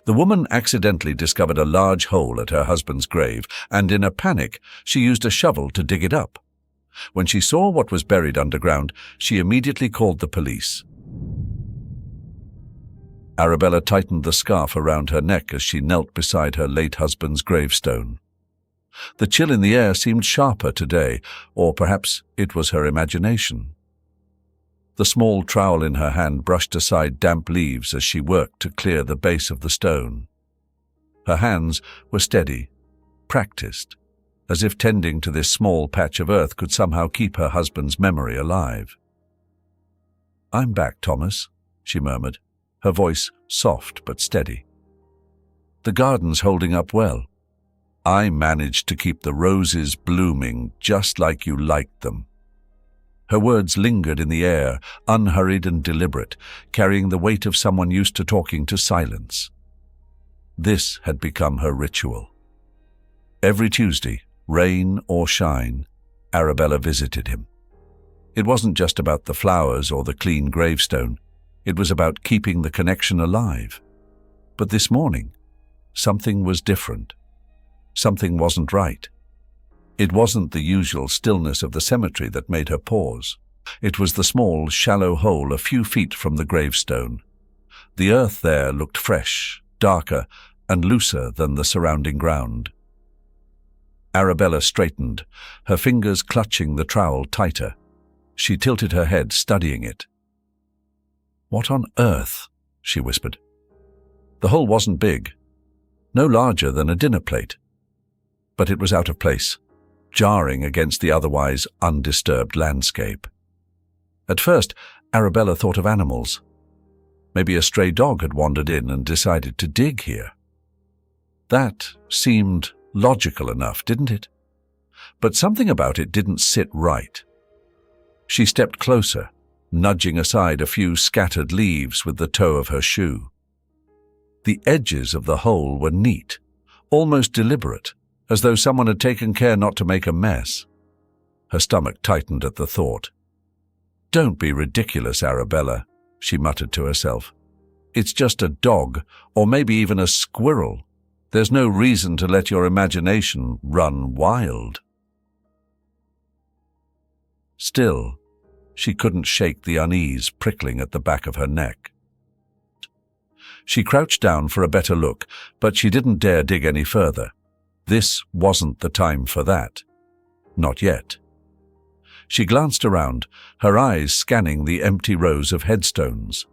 The woman accidentally discovered a large hole at her husband's grave, and in a panic, she used a shovel to dig it up. When she saw what was buried underground, she immediately called the police. Arabella tightened the scarf around her neck as she knelt beside her late husband's gravestone. The chill in the air seemed sharper today, or perhaps it was her imagination. The small trowel in her hand brushed aside damp leaves as she worked to clear the base of the stone. Her hands were steady, practiced, as if tending to this small patch of earth could somehow keep her husband's memory alive. "I'm back, Thomas," she murmured, her voice soft but steady. "The garden's holding up well. I managed to keep the roses blooming just like you liked them." Her words lingered in the air, unhurried and deliberate, carrying the weight of someone used to talking to silence. This had become her ritual. Every Tuesday, rain or shine, Arabella visited him. It wasn't just about the flowers or the clean gravestone. It was about keeping the connection alive. But this morning, something was different. Something wasn't right. It wasn't the usual stillness of the cemetery that made her pause. It was the small, shallow hole a few feet from the gravestone. The earth there looked fresh, darker, and looser than the surrounding ground. Arabella straightened, her fingers clutching the trowel tighter. She tilted her head, studying it. "What on earth?" she whispered. The hole wasn't big, no larger than a dinner plate. But it was out of place, jarring against the otherwise undisturbed landscape. At first, Arabella thought of animals. Maybe a stray dog had wandered in and decided to dig here. That seemed logical enough, didn't it? But something about it didn't sit right. She stepped closer, nudging aside a few scattered leaves with the toe of her shoe. The edges of the hole were neat, almost deliberate, as though someone had taken care not to make a mess. Her stomach tightened at the thought. "Don't be ridiculous, Arabella," she muttered to herself. "It's just a dog, or maybe even a squirrel. There's no reason to let your imagination run wild." Still, she couldn't shake the unease prickling at the back of her neck. She crouched down for a better look, but she didn't dare dig any further. This wasn't the time for that. Not yet. She glanced around, her eyes scanning the empty rows of headstones.